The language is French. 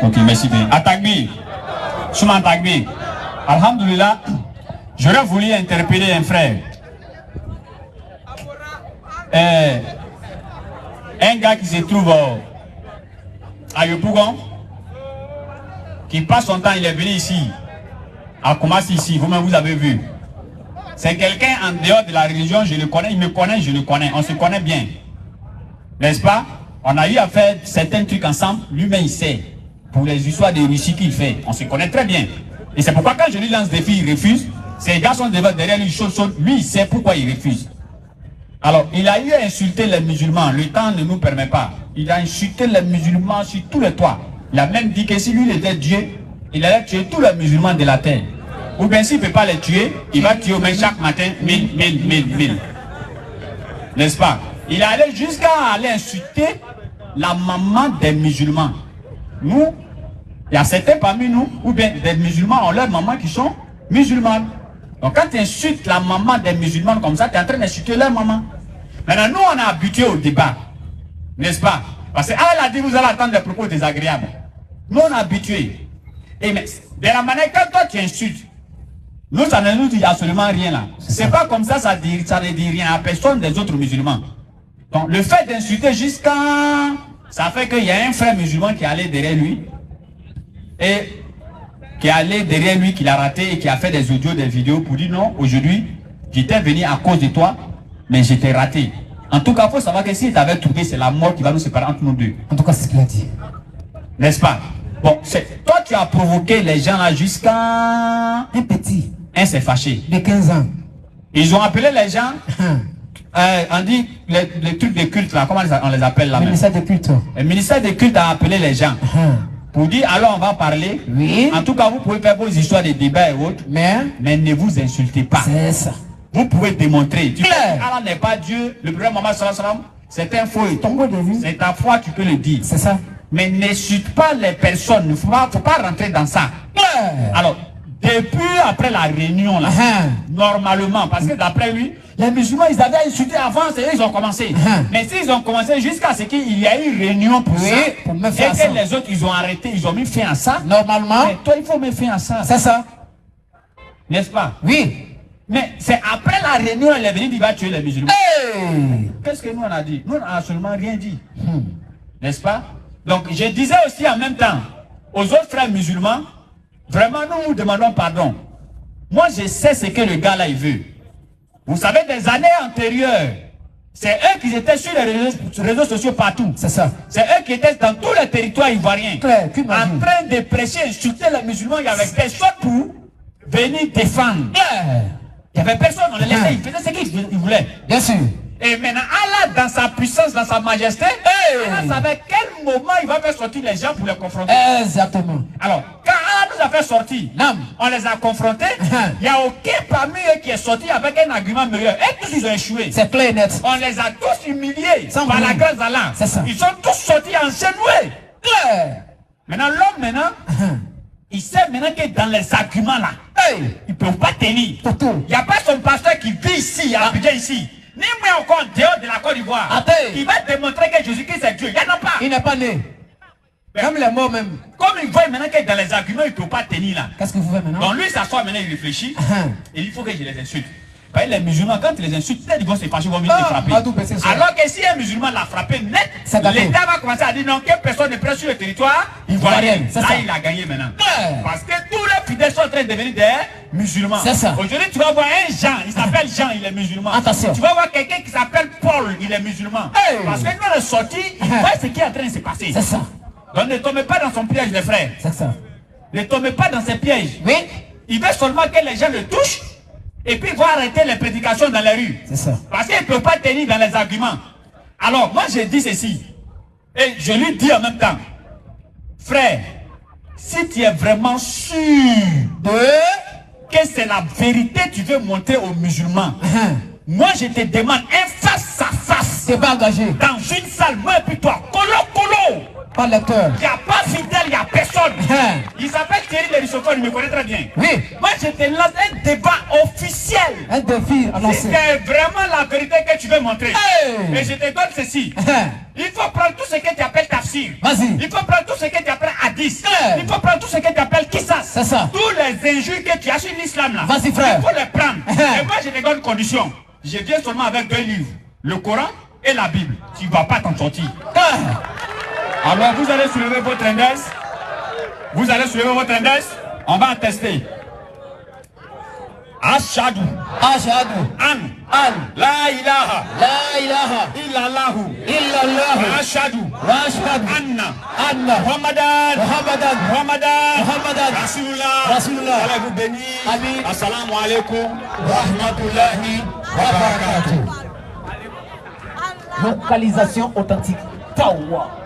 Ok, merci bien. Atagbi, Souman Tagbi, Alhamdulillah, j'aurais voulu interpeller un frère. Un gars qui se trouve à Yopougon, qui passe son temps, il est venu ici, à Koumassi ici, vous-même vous avez vu. C'est quelqu'un en dehors de la religion, je le connais, il me connaît, je le connais, on se connaît bien. N'est-ce pas? On a eu à faire certains trucs ensemble, lui-même il sait. Pour les histoires de Russie qu'il fait, on se connaît très bien. Et c'est pourquoi quand je lui lance des filles, il refuse. Ces gars sont derrière lui, lui il sait pourquoi il refuse. Alors, il a eu à insulter les musulmans, le temps ne nous permet pas. Il a insulté les musulmans sur tous les toits. Il a même dit que si lui il était Dieu, il allait tuer tous les musulmans de la terre. Ou bien s'il ne peut pas les tuer, il va tuer au moins chaque matin 1000. N'est-ce pas? Il est allé jusqu'à aller insulter la maman des musulmans. Nous, il y a certains parmi nous, ou bien des musulmans ont leurs mamans qui sont musulmanes. Donc quand tu insultes la maman des musulmans comme ça, tu es en train d'insulter leur maman. Maintenant, nous, on est habitués au débat. N'est-ce pas? Parce que elle a dit, vous allez attendre des propos désagréables. Nous, on est habitués. Et mais, de la manière, quand toi tu insultes, nous, ça ne nous dit absolument rien là. C'est pas comme ça, ça ne dit rien à personne des autres musulmans. Donc, le fait d'insulter jusqu'à... Ça fait qu'il y a un frère musulman qui est allé derrière lui. Et qui est allé derrière lui, qui l'a raté et qui a fait des audios, des vidéos pour dire non, aujourd'hui, j'étais venu à cause de toi, mais j'étais raté. En tout cas, il faut savoir que s'il t'avait trouvé, c'est la mort qui va nous séparer entre nous deux. En tout cas, c'est ce qu'il a dit. N'est-ce pas? Bon, toi, tu as provoqué les gens là jusqu'à... Un petit. Un s'est fâché. De 15 ans. Ils ont appelé les gens... on dit les trucs de culte là, comment on les appelle là? Le ministère de culte. Le ministère de culte a appelé les gens. Pour dire, alors on va parler. Oui. En tout cas, vous pouvez faire vos histoires de débats et autres. Mais ne vous insultez pas. C'est ça. Vous pouvez démontrer. Tu dis, Allah n'est pas Dieu. Le prophète Mohammed sallallahu alayhi wa sallam, c'est un faux. C'est ta foi, tu peux le dire. C'est ça. Mais n'insulte pas les personnes. Il ne faut pas rentrer dans ça. Alors, depuis après la réunion, là, normalement, parce que d'après lui, les musulmans, ils avaient insulté avant, c'est eux, ils ont commencé. Mais s'ils ont commencé jusqu'à ce qu'il y ait une réunion pour ça, pour me faire et ça. que les autres, ils ont arrêté, ils ont mis fin à ça. Normalement. Mais toi, il faut mettre fin à ça. C'est ça. N'est-ce pas? Oui. Mais c'est après la réunion, il est venu, il va tuer les musulmans. Hey. Qu'est-ce que nous on a dit? Nous, on n'a absolument rien dit. N'est-ce pas? Donc, je disais aussi en même temps aux autres frères musulmans, vraiment, nous demandons pardon. Moi, je sais ce que le gars là, il veut. Vous savez, des années antérieures, c'est eux qui étaient sur les réseaux sociaux partout. C'est ça. C'est eux qui étaient dans tous les territoires ivoiriens. Claire, en train de prêcher, insulter les musulmans. Il y avait personne pour venir défendre. Il n'y avait personne, on les laissait, ils faisaient ce qu'ils voulaient. Bien sûr. Et maintenant, Allah, dans sa puissance, dans sa majesté, Allah savait quel moment il va faire sortir les gens pour les confronter. Exactement. Alors, quand Allah nous a fait sortir, on les a confrontés, il n'y a aucun parmi eux qui est sorti avec un argument meilleur. Et tous ils ont échoué. C'est clair et net. On les a tous humiliés par la grâce d'Allah. C'est ça. Ils sont tous sortis enchaînés. Maintenant, l'homme, il sait maintenant que dans les arguments là, ils ne peuvent pas tenir. Il n'y a pas son pasteur qui vit ici, à Abidjan ici. Ni moi encore en dehors de la Côte d'Ivoire. Il va démontrer que Jésus-Christ est Dieu. Il n'y en a pas. Il n'est pas né. Comme les mots même. Comme il voit maintenant que dans les arguments, il ne peut pas tenir là. Qu'est-ce que vous faites maintenant? Donc lui s'assoit maintenant, il réfléchit. Et il faut que je les insulte. Parce que les musulmans, quand ils les insultent, ils vont se fâcher, ils vont venir les frapper. Alors que si un musulman l'a frappé net, l'État va commencer à dire non, que personne ne presse sur le territoire ivoirien. Là, il a gagné maintenant. Parce que tous les fidèles sont en train de devenir des musulmans. C'est ça. Aujourd'hui, tu vas voir un Jean, il s'appelle Jean, il est musulman. Attention. Tu vas voir quelqu'un qui s'appelle Paul, il est musulman. Parce que nous, on est sortis, il voit ce qui est en train de se passer. C'est ça. Donc ne tombez pas dans son piège, les frères. C'est ça. Ne tombez pas dans ses pièges. Oui. Il veut seulement que les gens le touchent. Et puis il va arrêter les prédications dans les rues. C'est ça. Parce qu'il ne peut pas tenir dans les arguments. Alors moi je dis ceci. Et je lui dis en même temps. Frère, si tu es vraiment sûr que c'est la vérité que tu veux montrer aux musulmans, moi je te demande un face à face. C'est pas engagé. Dans une salle, moi et puis toi, colo. Pas lecteur. Il n'y a pas fidèle, il n'y a personne. Il s'appelle Thierry Lérissophone, il me connaît très bien. Oui. Moi, je te lance un débat officiel. Un défi annoncé. Si c'est vraiment la vérité que tu veux montrer. Et je te donne ceci. Il faut prendre tout ce que tu appelles tafsir. Vas-y. Il faut prendre tout ce que tu appelles 10. Il faut prendre tout ce que tu appelles Kissas. C'est ça. Tous les injures que tu as sur l'islam là. Vas-y, frère. Il faut les prendre. Et moi, j'ai des bonnes conditions. Je viens seulement avec 2 livres. Le Coran et la Bible. Tu ne vas pas t'en sortir. Alors, vous allez soulever votre index. Vous allez soulever votre index. On va en tester. Ashadu. Ashadu. An. La ilaha. La ilaha. Illallahu. Illallah. Ashadu. Ashadu. Anna. Muhammadan. Muhammadan. Rasulullah. Allah vous bénisse. Amin. Assalamu alaikum. Rahmatullahi wa barakatuh. Localisation authentique. Tawa.